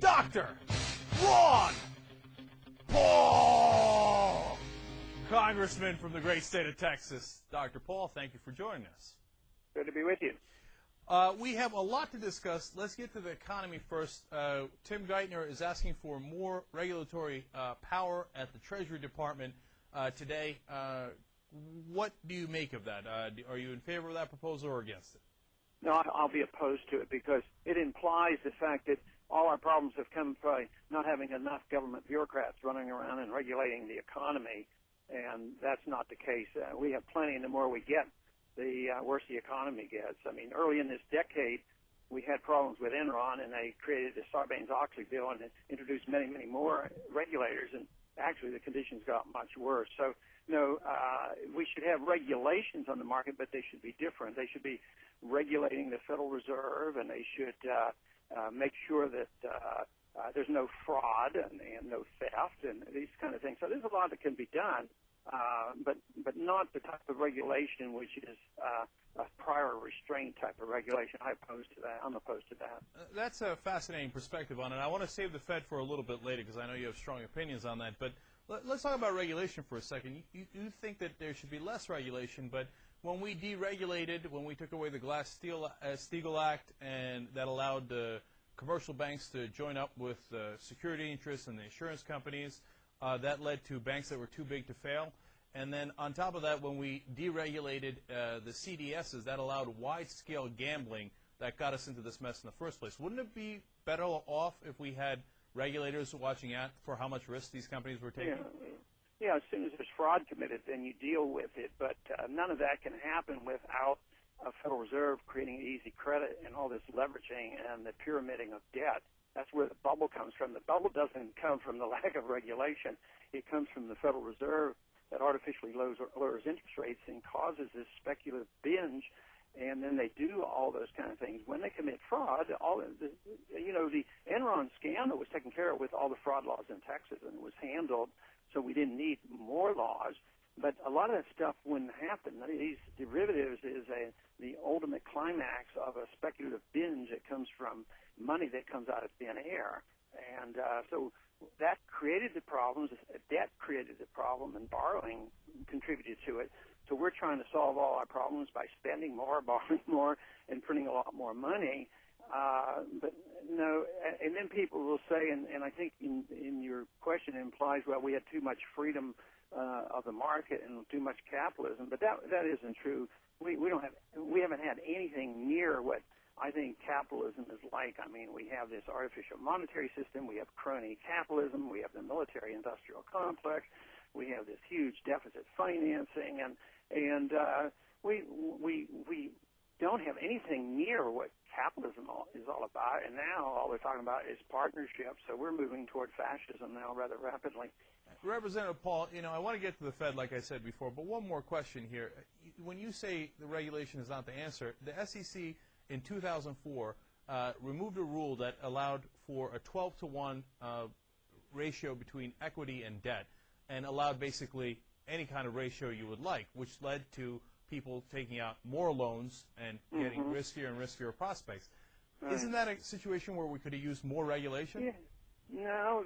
Dr. Ron Paul, Congressman from the great state of Texas. Dr. Paul, thank you for joining us. Good to be with you. We have a lot to discuss. Let's get to the economy first. Tim Geithner is asking for more regulatory power at the Treasury Department today. What do you make of that? Are you in favor of that proposal or against it? No, I'll be opposed to it because it implies the fact that all our problems have come by not having enough government bureaucrats running around and regulating the economy, and that's not the case. We have plenty, and the more we get, the worse the economy gets. I mean, early in this decade, we had problems with Enron, and they created the Sarbanes-Oxley bill and introduced many, many more regulators, and actually the conditions got much worse. So, we should have regulations on the market, but they should be different. They should be regulating the Federal Reserve, and they should make sure that there's no fraud and no theft and these kind of things. So there's a lot that can be done, but not the type of regulation which is a prior restraint type of regulation. I'm opposed to that. That's a fascinating perspective on it. I want to save the Fed for a little bit later because I know you have strong opinions on that. But let's talk about regulation for a second. You think that there should be less regulation, but when we deregulated, when we took away the Glass-Steagall Act, and that allowed the commercial banks to join up with the security interests and the insurance companies, that led to banks that were too big to fail. And then on top of that, when we deregulated the CDSs, that allowed wide-scale gambling that got us into this mess in the first place. Wouldn't it be better off if we had regulators watching out for how much risk these companies were taking? Yeah, as soon as there's fraud committed, then you deal with it. But none of that can happen without a Federal Reserve creating easy credit and all this leveraging and the pyramiding of debt. That's where the bubble comes from. The bubble doesn't come from the lack of regulation. It comes from the Federal Reserve that artificially lowers interest rates and causes this speculative binge, and then they do all those kind of things. When they commit fraud, the Enron scandal was taken care of with all the fraud laws in Texas, and it was handled, so we didn't need more laws. But a lot of that stuff wouldn't happen. These derivatives is the ultimate climax of a speculative binge that comes from money that comes out of thin air. And so that created the problems. Debt created the problem, and borrowing contributed to it. So we're trying to solve all our problems by spending more, borrowing more, and printing a lot more money. But no, and then people will say, and I think in your question it implies, well, we had too much freedom of the market and too much capitalism, but that isn't true. We haven't had anything near what I think capitalism is like. I mean, we have this artificial monetary system, we have crony capitalism, we have the military-industrial complex, we have this huge deficit financing, and we don't have anything near what capitalism is all about, and now all they're talking about is partnerships, so we're moving toward fascism now rather rapidly. Representative Paul, I want to get to the Fed, like I said before, but one more question here. When you say the regulation is not the answer, the SEC in 2004 removed a rule that allowed for a 12-to-1 ratio between equity and debt, and allowed basically any kind of ratio you would like, which led to people taking out more loans and getting riskier and riskier prospects. Right. Isn't that a situation where we could have used more regulation? Yeah. No,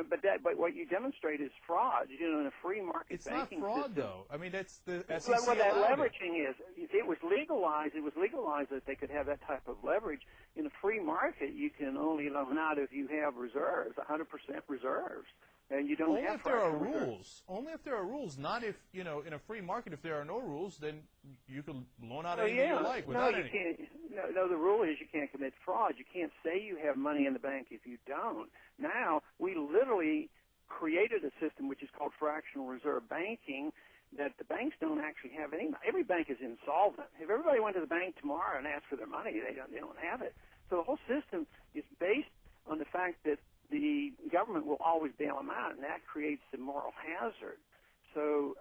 but what you demonstrate is fraud. In a free market it's banking not fraud, system, though. I mean, that's the SEC. What that leveraging is, it was legalized. It was legalized that they could have that type of leverage. In a free market, you can only loan out if you have reserves, 100% reserves. And you don't only have if there are reserves. rules. Only if there are rules. Not if, in a free market, if there are no rules, then you can loan out anything you like without any. No, the rule is you can't commit fraud. You can't say you have money in the bank if you don't. Now, we literally created a system which is called fractional reserve banking that the banks don't actually have any. Every bank is insolvent. If everybody went to the bank tomorrow and asked for their money, they don't have it. So the whole system is based on the fact that the government will always bail them out, and that creates a moral hazard. So,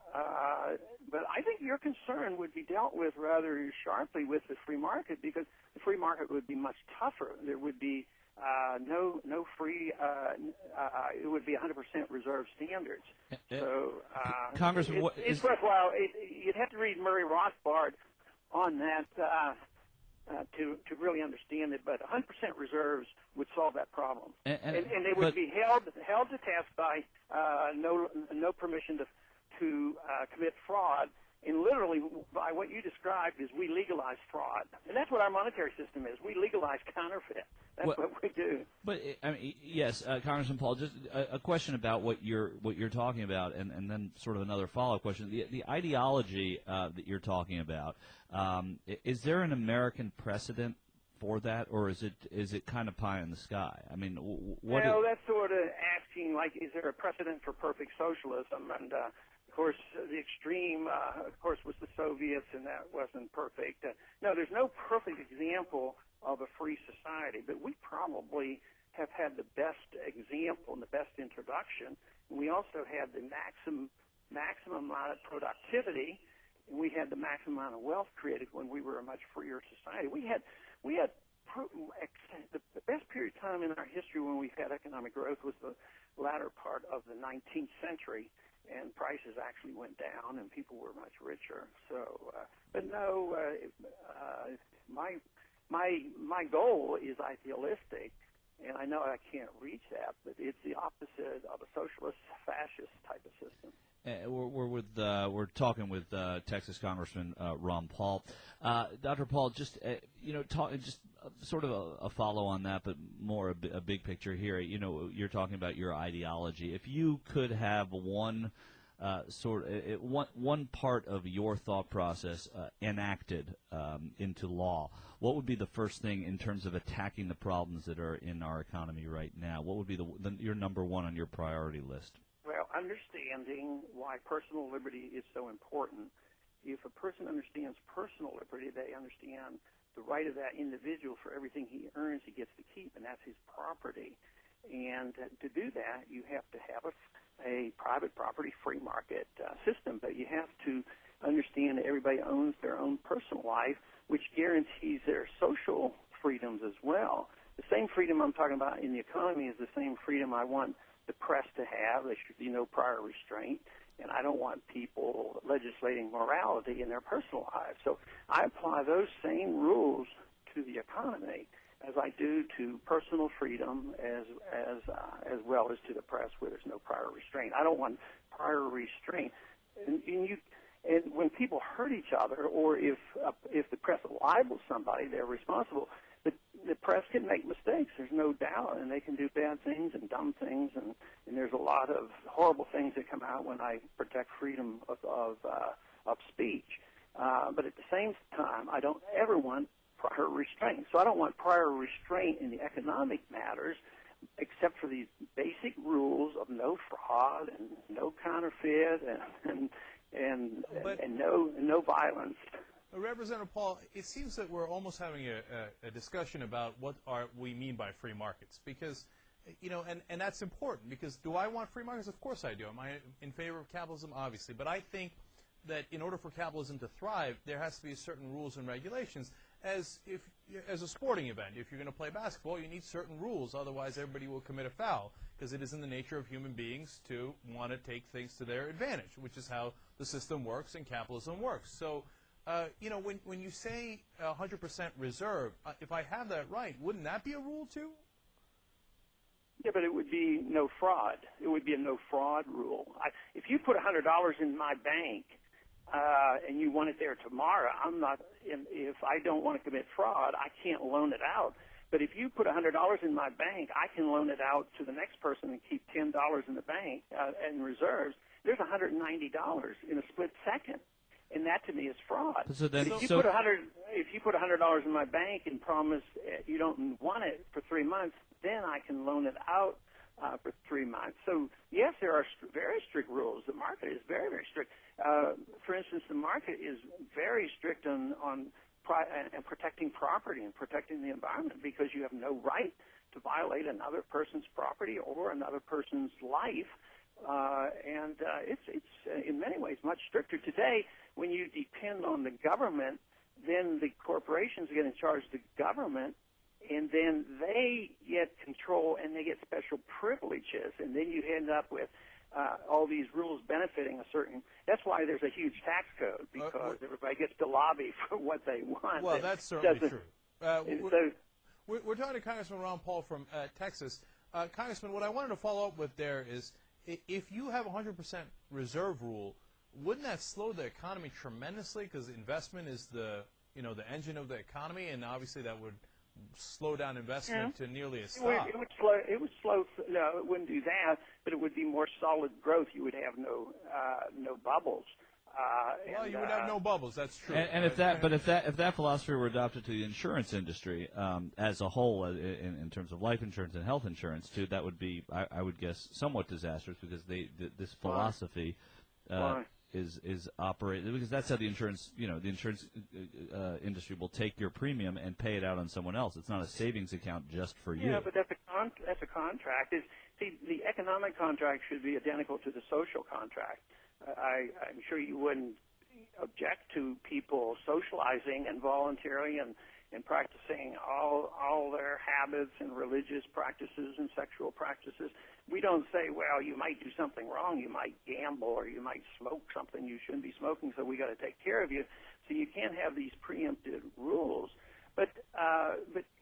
but I think your concern would be dealt with rather sharply with the free market, because the free market would be much tougher. There would be no free. It would be 100% reserve standards. So, Congressman, it's worthwhile. You'd have to read Murray Rothbard on that. to really understand it. But 100% reserves would solve that problem, and they would be held to task by no permission to commit fraud. And literally, by what you described, is we legalize fraud, and that's what our monetary system is. We legalize counterfeit. That's what we do. But I mean, yes, Congressman Paul, just a question about what you're talking about, and then sort of another follow-up question. The ideology that you're talking about, is there an American precedent for that, or is it kind of pie in the sky? I mean, well, that's sort of asking, like, is there a precedent for perfect socialism? And of course, the extreme, of course, was the Soviets, and that wasn't perfect. No, there's no perfect example of a free society, but we probably have had the best example and the best introduction. We also had the maximum amount of productivity, and we had the maximum amount of wealth created when we were a much freer society. We had the best period of time in our history when we've had economic growth was the latter part of the 19th century, and prices actually went down, and people were much richer. So, but no, my goal is idealistic, and I know I can't reach that, but it's the opposite of a socialist, fascist type of system. We're talking with Texas Congressman Ron Paul. Dr. Paul, just just sort of a follow on that, but more a big picture here. You know, you're talking about your ideology. If you could have one part of your thought process enacted into law, what would be the first thing in terms of attacking the problems that are in our economy right now? What would be your number one on your priority list? Well, understanding why personal liberty is so important. If a person understands personal liberty, they understand the right of that individual for everything he earns, he gets to keep, and that's his property. And to do that, you have to have a private property free market system, but you have to understand that everybody owns their own personal life, which guarantees their social freedoms as well. The same freedom I'm talking about in the economy is the same freedom I want the press to have. There should be no prior restraint, and I don't want people legislating morality in their personal lives. So I apply those same rules to the economy as I do to personal freedom as well as to the press, where there's no prior restraint. I don't want prior restraint. And when people hurt each other, or if the press libels somebody, they're responsible. But the press can make mistakes, there's no doubt, and they can do bad things and dumb things, and there's a lot of horrible things that come out when I protect freedom of speech. But at the same time, I don't ever want prior restraint. So I don't want prior restraint in the economic matters, except for these basic rules of no fraud and no counterfeit and no violence. Representative Paul, it seems that we're almost having a discussion about what we mean by free markets, because, and that's important, because do I want free markets? Of course I do. Am I in favor of capitalism? Obviously. But I think that in order for capitalism to thrive, there has to be certain rules and regulations. As a sporting event, if you're going to play basketball, you need certain rules. Otherwise, everybody will commit a foul, because it is in the nature of human beings to want to take things to their advantage, which is how the system works and capitalism works. So, when you say 100% reserve, if I have that right, wouldn't that be a rule too? Yeah, but it would be no fraud. It would be a no fraud rule. If you put $100 in my bank and you want it there tomorrow, if I don't want to commit fraud, I can't loan it out. But if you put $100 in my bank, I can loan it out to the next person and keep $10 in the bank in reserves. There's $190 in a split second. And that to me is fraud. So then, if you put $100 in my bank and promise you don't want it for 3 months, then I can loan it out for 3 months. So yes, there are very strict rules. The market is very, very strict. For instance, the market is very strict on protecting property and protecting the environment, because you have no right to violate another person's property or another person's life. It's in many ways much stricter today. When you depend on the government, then the corporations get in charge of the government, and then they get control and they get special privileges, and then you end up with all these rules benefiting a certain. That's why there's a huge tax code, because everybody gets to lobby for what they want. Well, that's certainly true. We're talking to Congressman Ron Paul from Texas. Congressman, what I wanted to follow up with there is, if you have a 100% reserve rule, wouldn't that slow the economy tremendously? Because investment is the engine of the economy, and obviously that would slow down investment to nearly a stop. It would slow. No, it wouldn't do that, but it would be more solid growth. You would have no bubbles. Well, you would have no bubbles. That's true. And if that philosophy were adopted to the insurance industry as a whole, in terms of life insurance and health insurance too, that would be, I would guess, somewhat disastrous, because this philosophy is operated, because that's how the insurance industry will take your premium and pay it out on someone else. It's not a savings account just for you. Yeah, but that's a contract. See, the economic contract should be identical to the social contract. I'm sure you wouldn't object to people socializing and volunteering and practicing all their habits and religious practices and sexual practices. We don't say, well, you might do something wrong. You might gamble, or you might smoke something you shouldn't be smoking, so we got to take care of you. So you can't have these preempted rules. But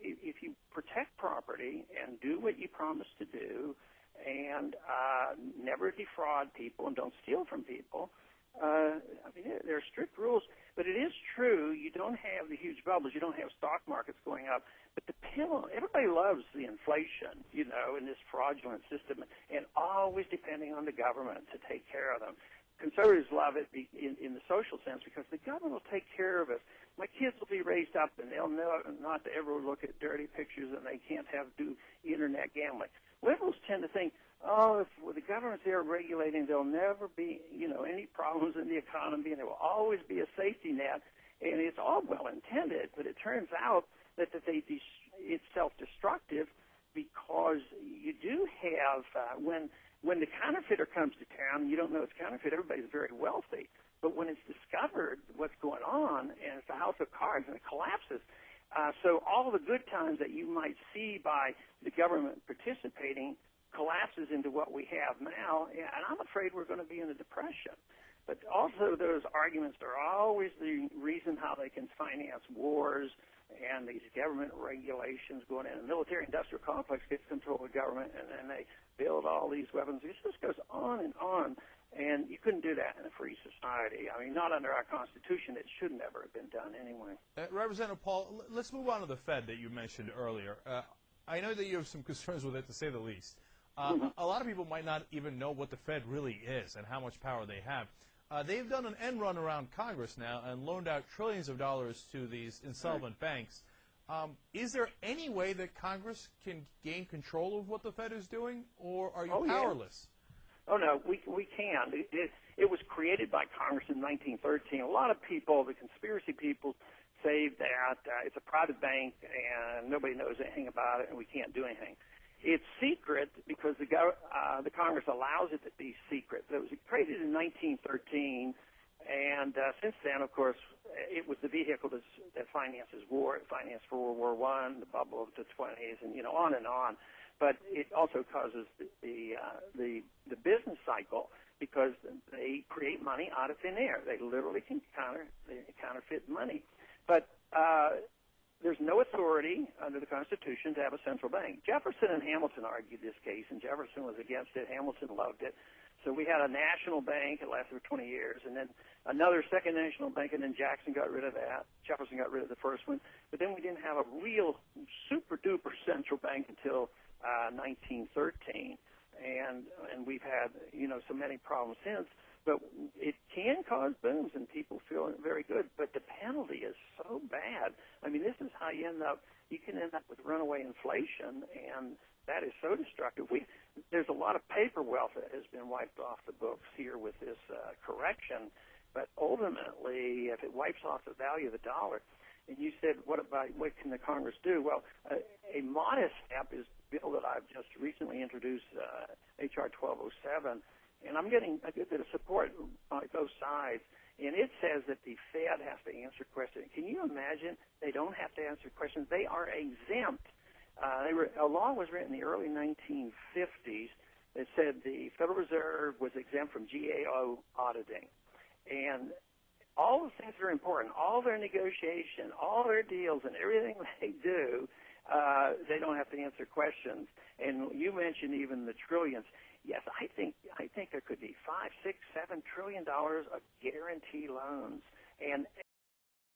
if you protect property and do what you promise to do, and never defraud people and don't steal from people, there are strict rules. But it is true, you don't have the huge bubbles. You don't have stock markets going up. But everybody loves the inflation, in this fraudulent system, and always depending on the government to take care of them. Conservatives love it in the social sense, because the government will take care of us. My kids will be raised up, and they'll know not to ever look at dirty pictures, and they can't do internet gambling. Liberals tend to think, if the government's there regulating, there'll never be, any problems in the economy, and there will always be a safety net. And it's all well intended, but it turns out that it's self-destructive, because you do have when the counterfeiter comes to town, you don't know it's counterfeit. Everybody's very wealthy, but when it's discovered what's going on, and it's a house of cards, and it collapses. So all the good times that you might see by the government participating collapses into what we have now, and I'm afraid we're going to be in a depression. But also those arguments are always the reason how they can finance wars and these government regulations going in. The military-industrial complex gets control of the government, and then they build all these weapons. This just goes on, and you couldn't do that in a free society. Not under our Constitution. It should never have been done anyway. Representative Paul, let's move on to the Fed that you mentioned earlier. I know that you have some concerns with it, to say the least. A lot of people might not even know what the Fed really is and how much power they have. They've done an end run around Congress now and loaned out trillions of dollars to these insolvent banks. Is there any way that Congress can gain control of what the Fed is doing, or are you powerless? Yeah. Oh, no, we can. It was created by Congress in 1913. A lot of people, the conspiracy people, say that it's a private bank and nobody knows anything about it and we can't do anything. It's secret because the Congress allows it to be secret. It was created in 1913, and since then, of course, it was the vehicle that finances war. It financed for World War I, the bubble of the 20s, and on and on. But it also causes the business cycle, because they create money out of thin air. They literally can counterfeit money, but there's no authority under the Constitution to have a central bank. Jefferson and Hamilton argued this case, and Jefferson was against it. Hamilton loved it. So we had a national bank. It lasted for 20 years, and then another second national bank, and then Jackson got rid of that. Jefferson got rid of the first one. But then we didn't have a real super-duper central bank until 1913, and we've had, so many problems since. But it can cause booms, and people feel very good. But the penalty is so bad. This is how you end up. You can end up with runaway inflation, and that is so destructive. There's a lot of paper wealth that has been wiped off the books here with this correction. But ultimately, if it wipes off the value of the dollar, and you said, what can the Congress do? Well, a modest step is a bill that I've just recently introduced, H.R. 1207. And I'm getting a good bit of support on both sides. And it says that the Fed has to answer questions. Can you imagine? They don't have to answer questions. They are exempt. A law was written in the early 1950s that said the Federal Reserve was exempt from GAO auditing. And all the things that are important, all their negotiation, all their deals, and everything they do, they don't have to answer questions. And you mentioned even the trillions. Yes, I think there could be $5, $6, $7 trillion of guarantee loans. And